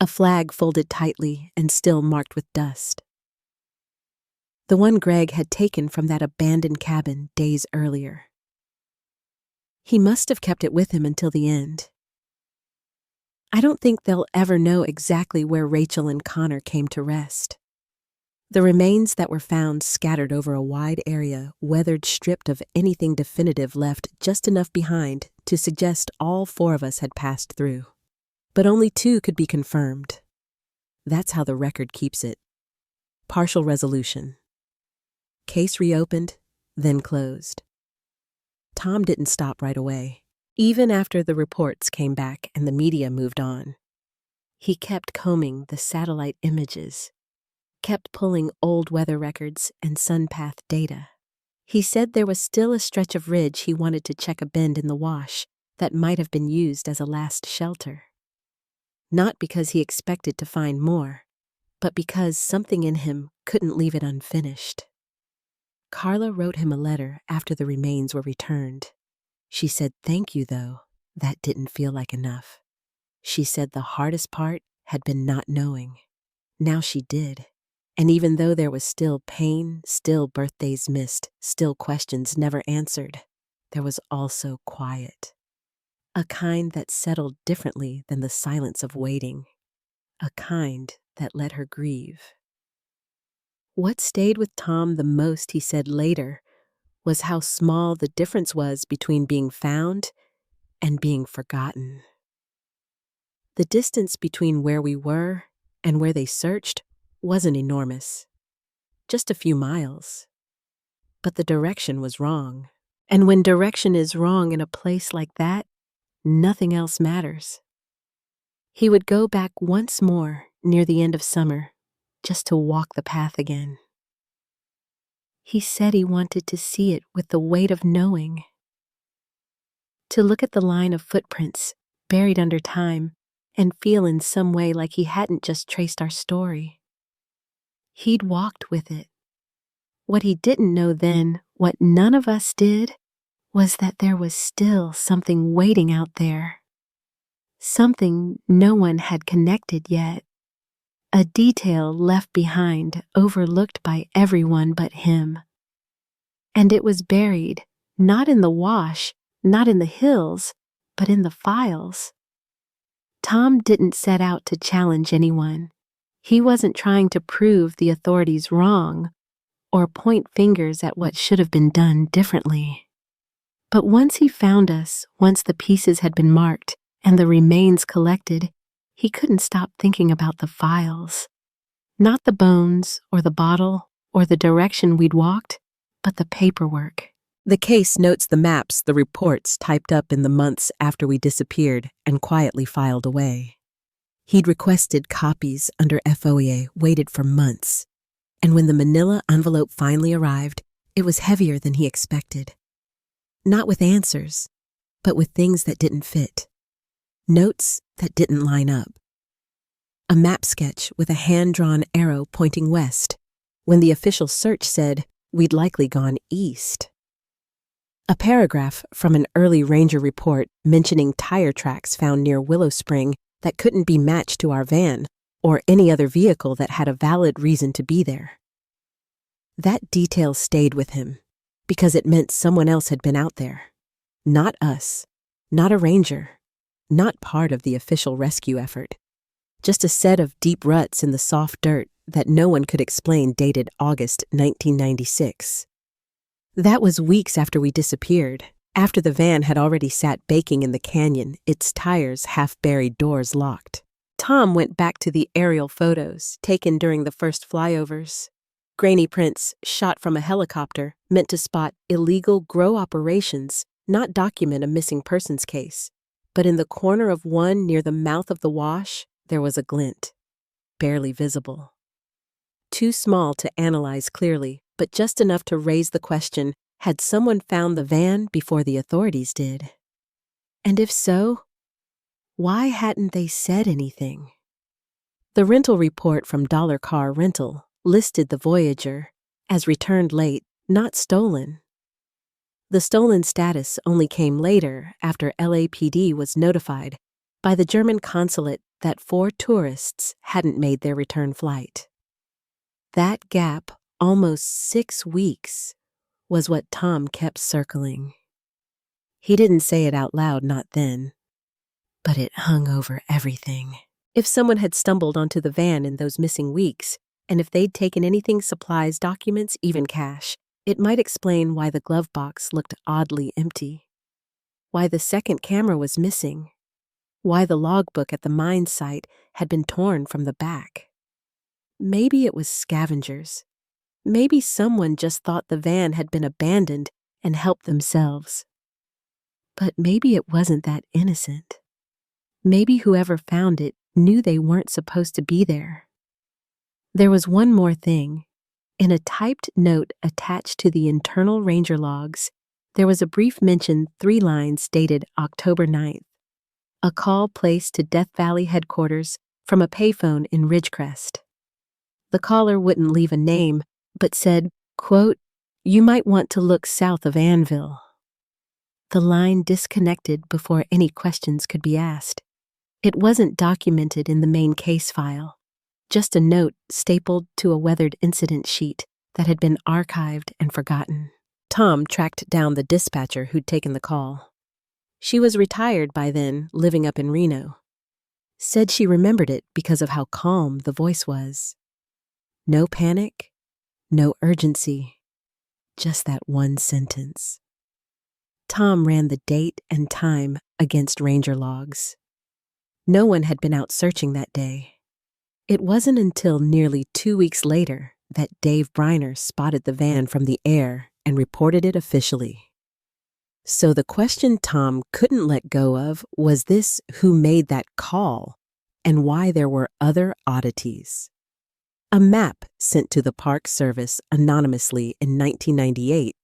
S1: a flag folded tightly and still marked with dust. The one Greg had taken from that abandoned cabin days earlier. He must have kept it with him until the end. I don't think they'll ever know exactly where Rachel and Connor came to rest. The remains that were found scattered over a wide area, weathered, stripped of anything definitive, left just enough behind to suggest all four of us had passed through. But only two could be confirmed. That's how the record keeps it. Partial resolution. Case reopened, then closed. Tom didn't stop right away. Even after the reports came back and the media moved on, he kept combing the satellite images, kept pulling old weather records and sunpath data. He said there was still a stretch of ridge he wanted to check, a bend in the wash that might have been used as a last shelter. Not because he expected to find more, but because something in him couldn't leave it unfinished. Carla wrote him a letter after the remains were returned. She said, "Thank you, though. That didn't feel like enough." She said the hardest part had been not knowing. Now she did. And even though there was still pain, still birthdays missed, still questions never answered, there was also quiet. A kind that settled differently than the silence of waiting. A kind that let her grieve. What stayed with Tom the most, he said later, was how small the difference was between being found and being forgotten. The distance between where we were and where they searched wasn't enormous. Just a few miles. But the direction was wrong. And when direction is wrong in a place like that, nothing else matters. He would go back once more near the end of summer, just to walk the path again. He said he wanted to see it with the weight of knowing. To look at the line of footprints buried under time and feel in some way like he hadn't just traced our story. He'd walked with it. What he didn't know then, what none of us did, was that there was still something waiting out there. Something no one had connected yet. A detail left behind, overlooked by everyone but him. And it was buried, not in the wash, not in the hills, but in the files. Tom didn't set out to challenge anyone. He wasn't trying to prove the authorities wrong or point fingers at what should have been done differently. But once he found us, once the pieces had been marked and the remains collected, he couldn't stop thinking about the files. Not the bones or the bottle or the direction we'd walked, but the paperwork. The case notes the maps, the reports typed up in the months after we disappeared and quietly filed away. He'd requested copies under FOIA, waited for months. And when the manila envelope finally arrived, it was heavier than he expected. Not with answers, but with things that didn't fit. Notes that didn't line up. A map sketch with a hand-drawn arrow pointing west, when the official search said we'd likely gone east. A paragraph from an early ranger report mentioning tire tracks found near Willow Spring that couldn't be matched to our van or any other vehicle that had a valid reason to be there. That detail stayed with him because it meant someone else had been out there. Not us, not a ranger, not part of the official rescue effort. Just a set of deep ruts in the soft dirt that no one could explain dated August 1996. That was weeks after we disappeared, after the van had already sat baking in the canyon, its tires half-buried, doors locked. Tom went back to the aerial photos taken during the first flyovers. Grainy prints shot from a helicopter meant to spot illegal grow operations, not document a missing persons case. But in the corner of one near the mouth of the wash, there was a glint, barely visible. Too small to analyze clearly, but just enough to raise the question, had someone found the van before the authorities did? And if so, why hadn't they said anything? The rental report from Dollar Car Rental listed the Voyager as returned late, not stolen. The stolen status only came later after LAPD was notified by the German consulate that 4 tourists hadn't made their return flight. That gap, almost 6 weeks, was what Tom kept circling. He didn't say it out loud, not then, but it hung over everything. If someone had stumbled onto the van in those missing weeks, and if they'd taken anything, supplies, documents, even cash, it might explain why the glove box looked oddly empty, why the second camera was missing, why the logbook at the mine site had been torn from the back. Maybe it was scavengers. Maybe someone just thought the van had been abandoned and helped themselves. But maybe it wasn't that innocent. Maybe whoever found it knew they weren't supposed to be there. There was one more thing. In a typed note attached to the internal ranger logs, there was a brief mention, 3 lines dated October 9th. A call placed to Death Valley headquarters from a payphone in Ridgecrest. The caller wouldn't leave a name, but said, quote, "You might want to look south of Anvil." The line disconnected before any questions could be asked. It wasn't documented in the main case file, just a note stapled to a weathered incident sheet that had been archived and forgotten. Tom tracked down the dispatcher who'd taken the call. She was retired by then, living up in Reno. Said she remembered it because of how calm the voice was. No panic, no urgency, just that one sentence. Tom ran the date and time against ranger logs. No one had been out searching that day. It wasn't until nearly 2 weeks later that Dave Briner spotted the van from the air and reported it officially. So the question Tom couldn't let go of was this: who made that call and why there were other oddities. A map sent to the Park Service anonymously in 1998,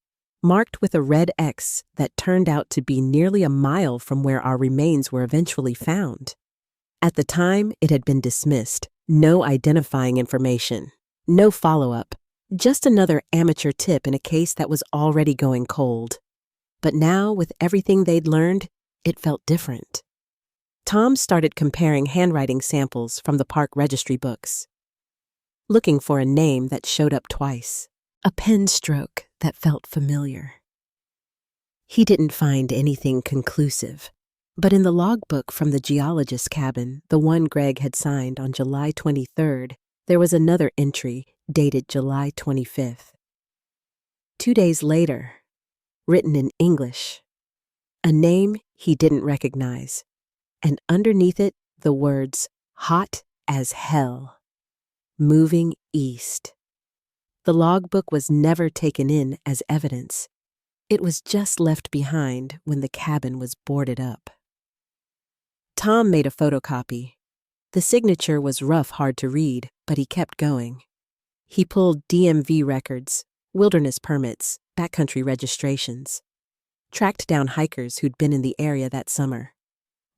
S1: marked with a red X that turned out to be nearly a mile from where our remains were eventually found. At the time, it had been dismissed. No identifying information, no follow-up, just another amateur tip in a case that was already going cold. But now, with everything they'd learned, it felt different. Tom started comparing handwriting samples from the park registry books, looking for a name that showed up twice, a pen stroke that felt familiar. He didn't find anything conclusive, but in the logbook from the geologist's cabin, the one Greg had signed on July 23rd, there was another entry dated July 25th. 2 days later, written in English, a name he didn't recognize, and underneath it the words, "Hot as hell, moving east." The logbook was never taken in as evidence. It was just left behind when the cabin was boarded up. Tom made a photocopy. The signature was rough, hard to read, but he kept going. He pulled DMV records, wilderness permits, backcountry registrations, tracked down hikers who'd been in the area that summer.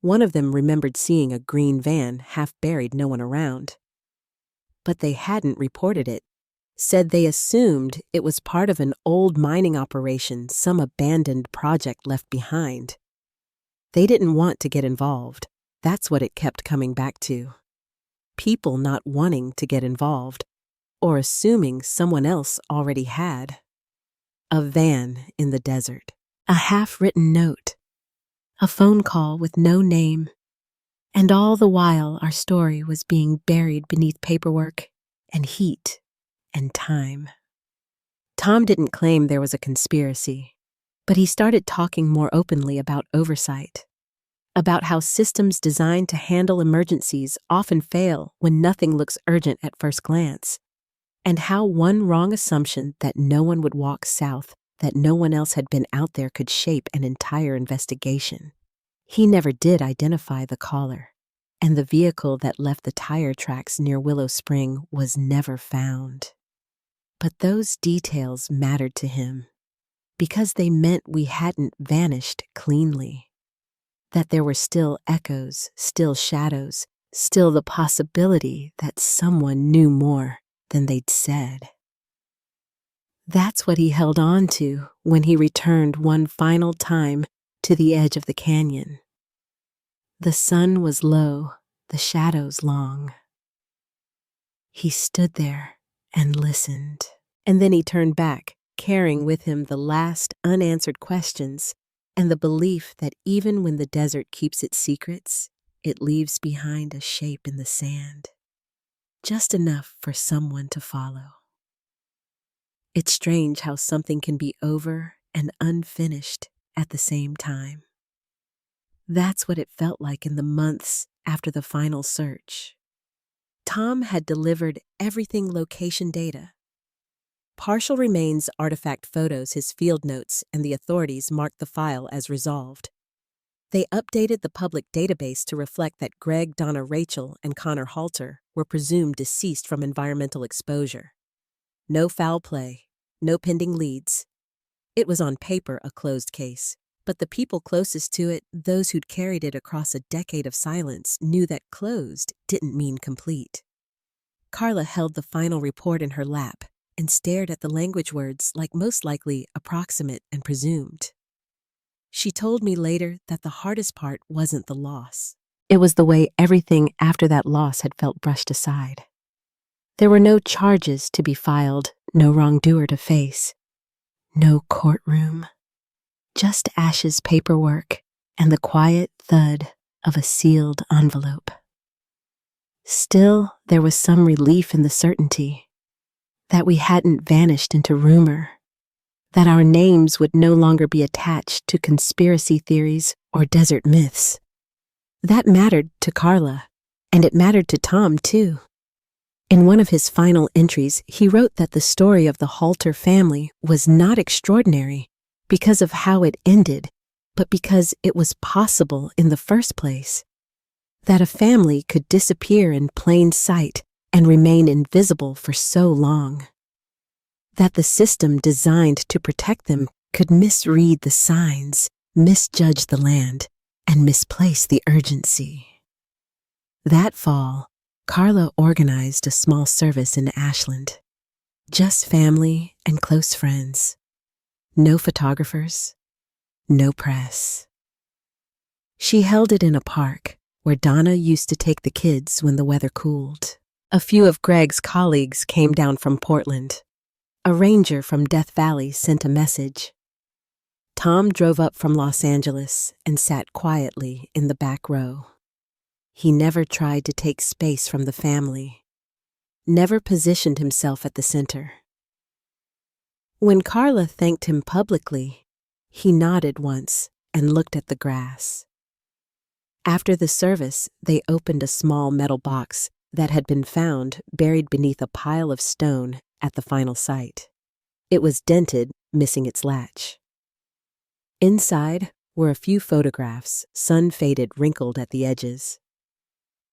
S1: One of them remembered seeing a green van, half buried, no one around. But they hadn't reported it, said they assumed it was part of an old mining operation, some abandoned project left behind. They didn't want to get involved. That's what it kept coming back to. People not wanting to get involved, or assuming someone else already had. A van in the desert, a half-written note, a phone call with no name, and all the while our story was being buried beneath paperwork and heat and time. Tom didn't claim there was a conspiracy, but he started talking more openly about oversight, about how systems designed to handle emergencies often fail when nothing looks urgent at first glance, and how one wrong assumption that no one would walk south, that no one else had been out there, could shape an entire investigation. He never did identify the caller, and the vehicle that left the tire tracks near Willow Spring was never found. But those details mattered to him because they meant we hadn't vanished cleanly, that there were still echoes, still shadows, still the possibility that someone knew more than they'd said. That's what he held on to when he returned one final time to the edge of the canyon. The sun was low, the shadows long. He stood there and listened, and then he turned back, carrying with him the last unanswered questions and the belief that even when the desert keeps its secrets, it leaves behind a shape in the sand, just enough for someone to follow. It's strange how something can be over and unfinished at the same time. That's what it felt like in the months after the final search. Tom had delivered everything location data. Partial remains, artifact photos, his field notes, and the authorities marked the file as resolved. They updated the public database to reflect that Greg, Donna Rachel, and Connor Halter were presumed deceased from environmental exposure. No foul play, no pending leads. It was on paper a closed case, but the people closest to it, those who'd carried it across a decade of silence, knew that closed didn't mean complete. Carla held the final report in her lap and stared at the language words like most likely, approximate, and presumed. She told me later that the hardest part wasn't the loss. It was the way everything after that loss had felt brushed aside. There were no charges to be filed, no wrongdoer to face, no courtroom, just ashes, paperwork, and the quiet thud of a sealed envelope. Still, there was some relief in the certainty that we hadn't vanished into rumor, that our names would no longer be attached to conspiracy theories or desert myths. That mattered to Carla, and it mattered to Tom, too. In one of his final entries, he wrote that the story of the Halter family was not extraordinary because of how it ended, but because it was possible in the first place. That a family could disappear in plain sight and remain invisible for so long. That the system designed to protect them could misread the signs, misjudge the land, and misplace the urgency. That fall, Carla organized a small service in Ashland. Just family and close friends. No photographers, no press. She held it in a park where Donna used to take the kids when the weather cooled. A few of Greg's colleagues came down from Portland. A ranger from Death Valley sent a message. Tom drove up from Los Angeles and sat quietly in the back row. He never tried to take space from the family, never positioned himself at the center. When Carla thanked him publicly, he nodded once and looked at the grass. After the service, they opened a small metal box that had been found buried beneath a pile of stone at the final site. It was dented, missing its latch. Inside were a few photographs, sun-faded, wrinkled at the edges.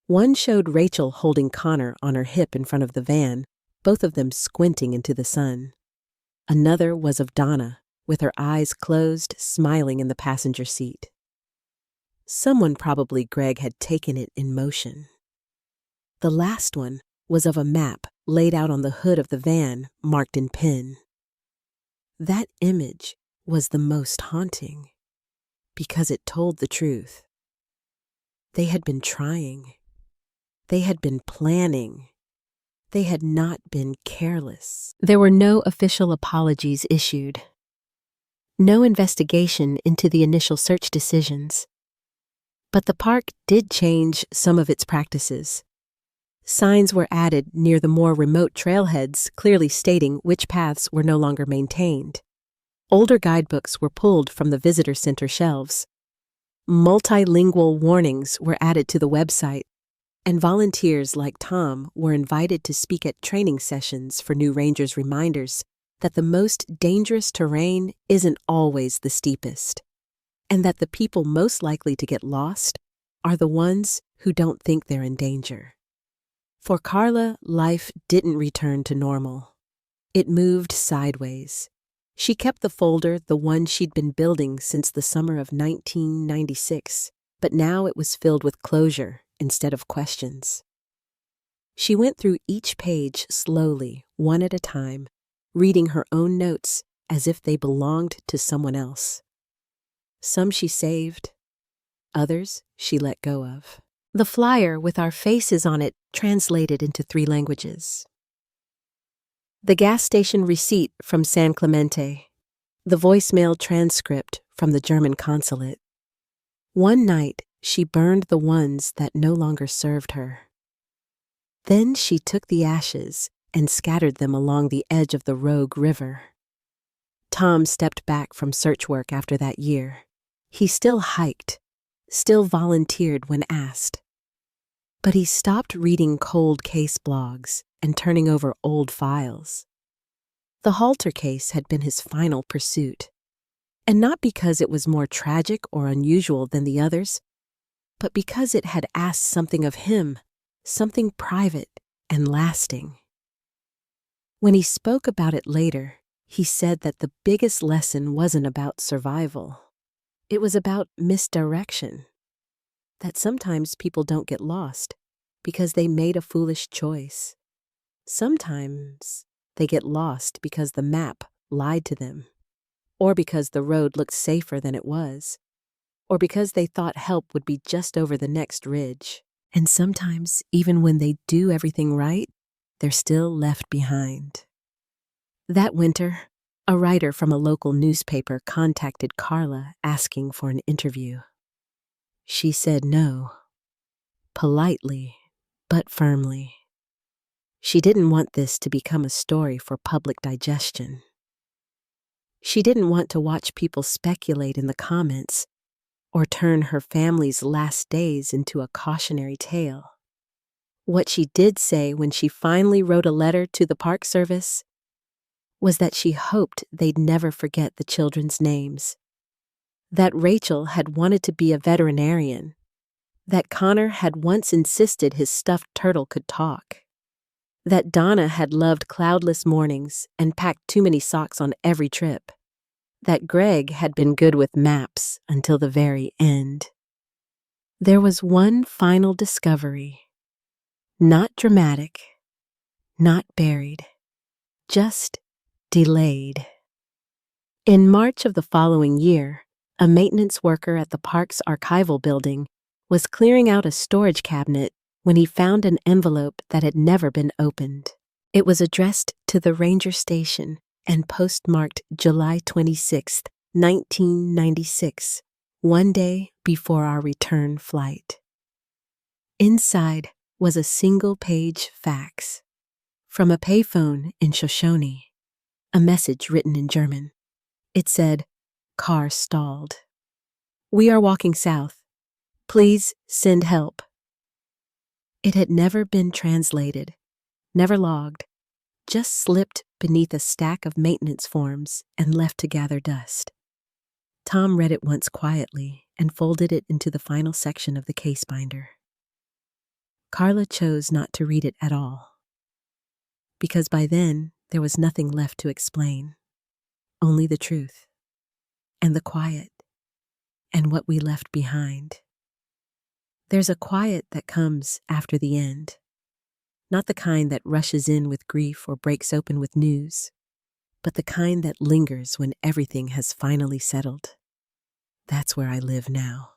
S1: One showed Rachel holding Connor on her hip in front of the van, both of them squinting into the sun. Another was of Donna, with her eyes closed, smiling in the passenger seat. Someone, probably Greg, had taken it in motion. The last one was of a map laid out on the hood of the van, marked in pen. That image was the most haunting, because it told the truth. They had been trying. They had been planning. They had not been careless. There were no official apologies issued. No investigation into the initial search decisions. But the park did change some of its practices. Signs were added near the more remote trailheads, clearly stating which paths were no longer maintained. Older guidebooks were pulled from the visitor center shelves. Multilingual warnings were added to the website, and volunteers like Tom were invited to speak at training sessions for new rangers' reminders that the most dangerous terrain isn't always the steepest, and that the people most likely to get lost are the ones who don't think they're in danger. For Carla, life didn't return to normal. It moved sideways. She kept the folder, the one she'd been building since the summer of 1996, but now it was filled with closure instead of questions. She went through each page slowly, one at a time, reading her own notes as if they belonged to someone else. Some she saved, others she let go of. The flyer with our faces on it translated into 3 languages. The gas station receipt from San Clemente. The voicemail transcript from the German consulate. One night, she burned the ones that no longer served her. Then she took the ashes and scattered them along the edge of the Rogue River. Tom stepped back from search work after that year. He still hiked, still volunteered when asked. But he stopped reading cold case blogs and turning over old files. The halter case had been his final pursuit, and not because it was more tragic or unusual than the others, but because it had asked something of him, something private and lasting. When he spoke about it later, he said that the biggest lesson wasn't about survival. It was about misdirection. That sometimes people don't get lost because they made a foolish choice. Sometimes they get lost because the map lied to them, or because the road looked safer than it was, or because they thought help would be just over the next ridge. And sometimes, even when they do everything right, they're still left behind. That winter, a writer from a local newspaper contacted Carla asking for an interview. She said no, politely but firmly. She didn't want this to become a story for public digestion. She didn't want to watch people speculate in the comments or turn her family's last days into a cautionary tale. What she did say when she finally wrote a letter to the Park Service was that she hoped they'd never forget the children's names, that Rachel had wanted to be a veterinarian, that Connor had once insisted his stuffed turtle could talk, that Donna had loved cloudless mornings and packed too many socks on every trip, that Greg had been good with maps until the very end. There was one final discovery, not dramatic, not buried, just delayed. In March of the following year, a maintenance worker at the park's archival building was clearing out a storage cabinet when he found an envelope that had never been opened. It was addressed to the ranger station and postmarked July 26th, 1996, one day before our return flight. Inside was a single-page fax from a payphone in Shoshone, a message written in German. It said, "Car stalled. We are walking south. Please send help." It had never been translated, never logged, just slipped beneath a stack of maintenance forms and left to gather dust. Tom read it once quietly and folded it into the final section of the case binder. Carla chose not to read it at all, because by then there was nothing left to explain, only the truth, and the quiet, and what we left behind. There's a quiet that comes after the end, not the kind that rushes in with grief or breaks open with news, but the kind that lingers when everything has finally settled. That's where I live now.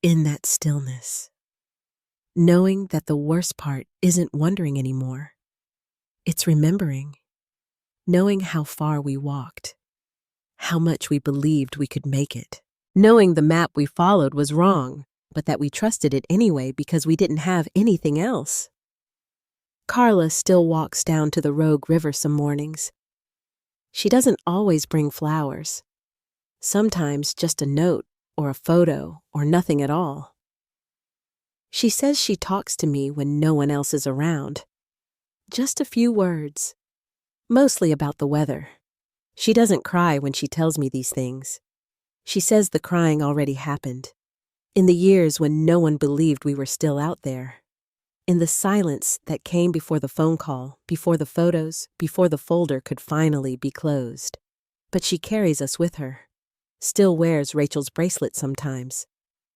S1: In that stillness, knowing that the worst part isn't wondering anymore. It's remembering, knowing how far we walked, how much we believed we could make it, knowing the map we followed was wrong, but that we trusted it anyway because we didn't have anything else. Carla still walks down to the Rogue River some mornings. She doesn't always bring flowers. Sometimes just a note or a photo or nothing at all. She says she talks to me when no one else is around. Just a few words, mostly about the weather. She doesn't cry when she tells me these things. She says the crying already happened, in the years when no one believed we were still out there, in the silence that came before the phone call, before the photos, before the folder could finally be closed. But she carries us with her, still wears Rachel's bracelet sometimes,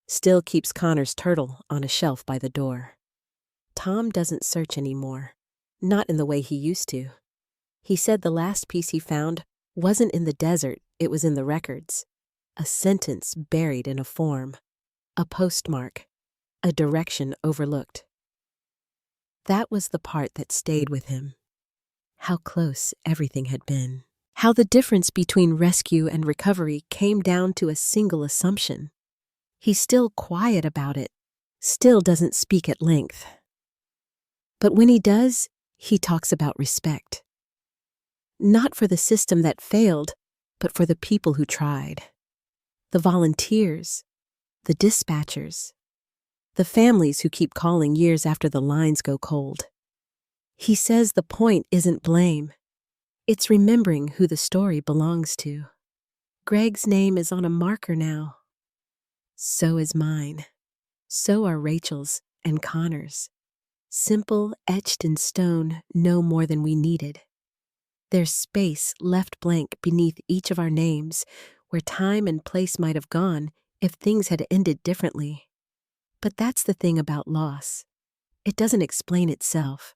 S1: still keeps Connor's turtle on a shelf by the door. Tom doesn't search anymore, not in the way he used to. He said the last piece he found wasn't in the desert, it was in the records. A sentence buried in a form, a postmark, a direction overlooked. That was the part that stayed with him. How close everything had been. How the difference between rescue and recovery came down to a single assumption. He's still quiet about it, still doesn't speak at length. But when he does, he talks about respect. Not for the system that failed, but for the people who tried. The volunteers, the dispatchers, the families who keep calling years after the lines go cold. He says the point isn't blame. It's remembering who the story belongs to. Greg's name is on a marker now. So is mine. So are Rachel's and Connor's. Simple, etched in stone, no more than we needed. There's space left blank beneath each of our names, where time and place might have gone if things had ended differently. But that's the thing about loss. It doesn't explain itself.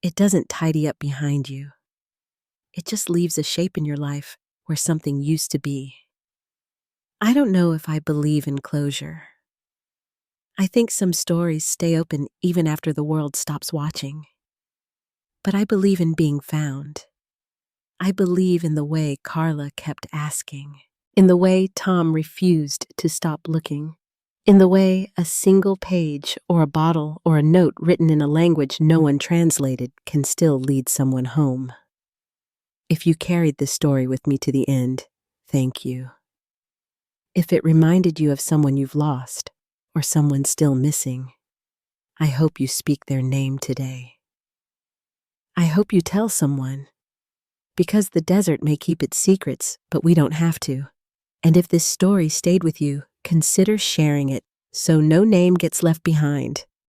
S1: It doesn't tidy up behind you. It just leaves a shape in your life where something used to be. I don't know if I believe in closure. I think some stories stay open even after the world stops watching. But I believe in being found. I believe in the way Carla kept asking, in the way Tom refused to stop looking, in the way a single page or a bottle or a note written in a language no one translated can still lead someone home. If you carried this story with me to the end, thank you. If it reminded you of someone you've lost or someone still missing, I hope you speak their name today. I hope you tell someone, because the desert may keep its secrets, but we don't have to. And if this story stayed with you, consider sharing it so no name gets left behind.